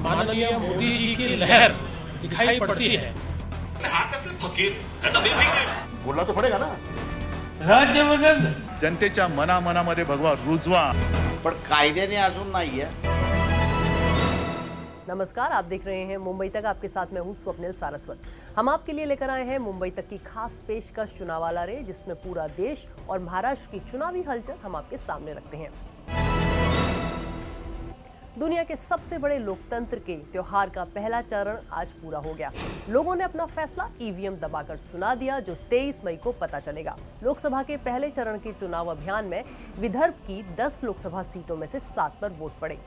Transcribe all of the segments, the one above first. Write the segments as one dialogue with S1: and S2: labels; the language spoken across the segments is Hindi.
S1: माननीय मोदी जी की लहर दिखाई पड़ती है।
S2: बोलना तो पडेगा ना।
S1: राज्य बदल
S3: जनतेच्या मनामध्ये भगवा रुजवा,
S2: पण कायद्याने अजून नाहीये।
S4: नमस्कार, आप देख रहे हैं मुंबई तक। आपके साथ मैं हूं स्वप्निल सारस्वत। हम आपके लिए लेकर आए हैं मुंबई तक की खास पेशकश चुनाव वाला रे, जिसमें पूरा देश और महाराष्ट्र की चुनावी हलचल हम आपके सामने रखते हैं। दुनिया के सबसे बड़े लोकतंत्र के त्योहार का पहला चरण आज पूरा हो गया। लोगों ने अपना फैसला ईवीएम दबाकर सुना दिया, जो 23 मई को पता चलेगा। लोकसभा के पहले चरण के चुनाव अभियान में विदर्भ की 10 लोकसभा सीटों में से 7 पर वोट पड़े।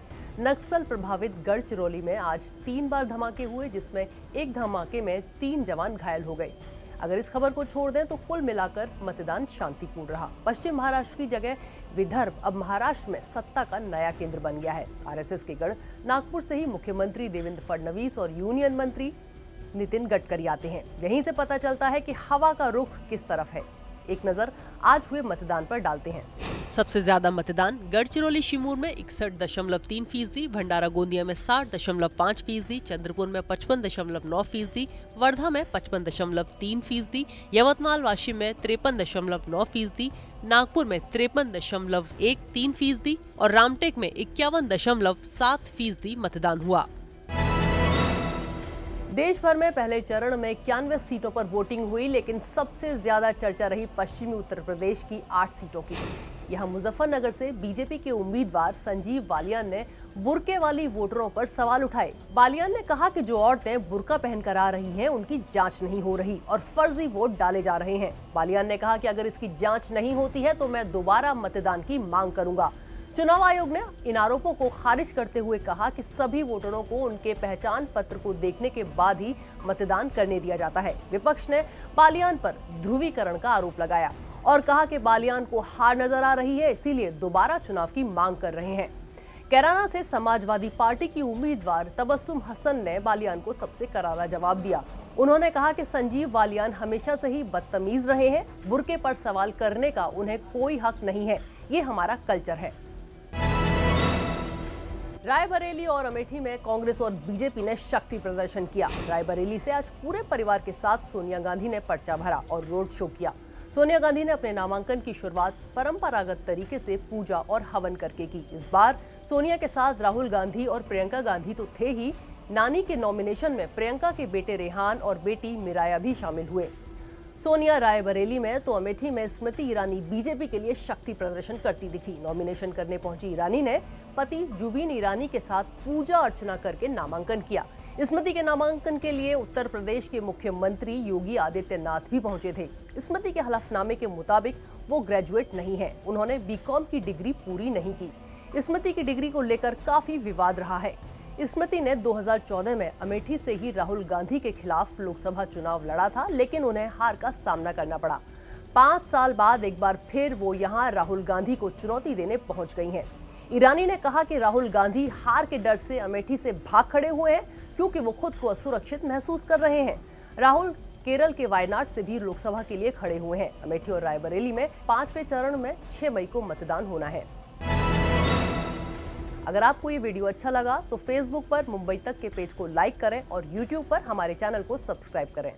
S4: नक्सल प्रभावित गढ़चिरौली में आज 3 बार धमाके हुए, जिसमें एक धमाके में 3 जवान घायल हो गए। अगर इस खबर को छोड़ दें तो कुल मिलाकर मतदान शांतिपूर्ण रहा। पश्चिम महाराष्ट्र की जगह विदर्भ अब महाराष्ट्र में सत्ता का नया केंद्र बन गया है। आरएसएस के गढ़ नागपुर से ही मुख्यमंत्री देवेंद्र फडणवीस और यूनियन मंत्री नितिन गडकरी आते हैं। यहीं से पता चलता है कि हवा का रुख किस तरफ है। एक नजर आज हुए मतदान पर डालते हैं। सबसे ज्यादा मतदान गढ़चिरौली शिमूर में 61.3%, भंडारा गोंदिया में 60.5%, चंद्रपुर में 55.9%, वर्धा में 55.3%, यवतमाल वाशिम में 53.9%, नागपुर में 53.13% और रामटेक में 51.7% मतदान हुआ। देश भर में पहले चरण में 91 सीटों पर वोटिंग हुई, लेकिन सबसे ज्यादा चर्चा रही पश्चिमी उत्तर प्रदेश की 8 सीटों की। यहां मुजफ्फरनगर से बीजेपी के उम्मीदवार संजीव बालियान ने बुर्के वाली वोटरों पर सवाल उठाए। बालियान ने कहा कि जो औरतें बुर्का पहनकर आ रही हैं, उनकी जांच नहीं हो रही और फर्जी वोट डाले जा रहे हैं। बालियान ने कहा कि अगर इसकी जांच नहीं होती है तो मैं दोबारा मतदान की मांग करूंगा। चुनाव आयोग ने इन आरोपों को खारिज करते हुए कहा कि सभी वोटरों को उनके पहचान पत्र को देखने के बाद ही मतदान करने दिया जाता है। विपक्ष ने बालियान पर ध्रुवीकरण का आरोप लगाया और कहा कि बालियान को हार नजर आ रही है, इसीलिए दोबारा चुनाव की मांग कर रहे हैं। कैराना से समाजवादी पार्टी की उम्मीदवार तबस्सुम हसन ने बालियान को सबसे करारा जवाब दिया। उन्होंने कहा कि संजीव बालियान हमेशा से ही बदतमीज रहे हैं। बुर्के पर सवाल करने का उन्हें कोई हक नहीं है, ये हमारा कल्चर है। रायबरेली और अमेठी में कांग्रेस और बीजेपी ने शक्ति प्रदर्शन किया। रायबरेली से आज पूरे परिवार के साथ सोनिया गांधी ने पर्चा भरा और रोड शो किया। सोनिया गांधी ने अपने नामांकन की शुरुआत परंपरागत तरीके से पूजा और हवन करके की। इस बार सोनिया के साथ राहुल गांधी और प्रियंका गांधी तो थे ही, नानी के नॉमिनेशन में प्रियंका के बेटे रेहान और बेटी मिराया भी शामिल हुए। सोनिया रायबरेली में तो अमेठी में स्मृति ईरानी बीजेपी के लिए शक्ति प्रदर्शन करती दिखी। नॉमिनेशन करने पहुंची ईरानी ने पति जुबीन ईरानी के साथ पूजा अर्चना करके नामांकन किया। स्मृति के नामांकन के लिए उत्तर प्रदेश के मुख्यमंत्री योगी आदित्यनाथ भी पहुंचे थे। स्मृति के हलफनामे के मुताबिक वो ग्रेजुएट नहीं है, उन्होंने बीकॉम की डिग्री पूरी नहीं की। स्मृति की डिग्री को लेकर काफी विवाद रहा है। स्मृति ने 2014 में अमेठी से ही राहुल गांधी के खिलाफ लोकसभा चुनाव लड़ा था, लेकिन उन्हें हार का सामना करना पड़ा। 5 साल बाद एक बार फिर वो यहां राहुल गांधी को चुनौती देने पहुंच गई हैं। ईरानी ने कहा कि राहुल गांधी हार के डर से अमेठी से भाग खड़े हुए हैं, क्योंकि वो खुद को असुरक्षित महसूस कर रहे हैं। राहुल केरल के वायनाड से भी लोकसभा के लिए खड़े हुए हैं। अमेठी और रायबरेली में 5वें चरण में 6 मई को मतदान होना है। अगर आपको ये वीडियो अच्छा लगा तो फेसबुक पर मुंबई तक के पेज को लाइक करें और यूट्यूब पर हमारे चैनल को सब्सक्राइब करें।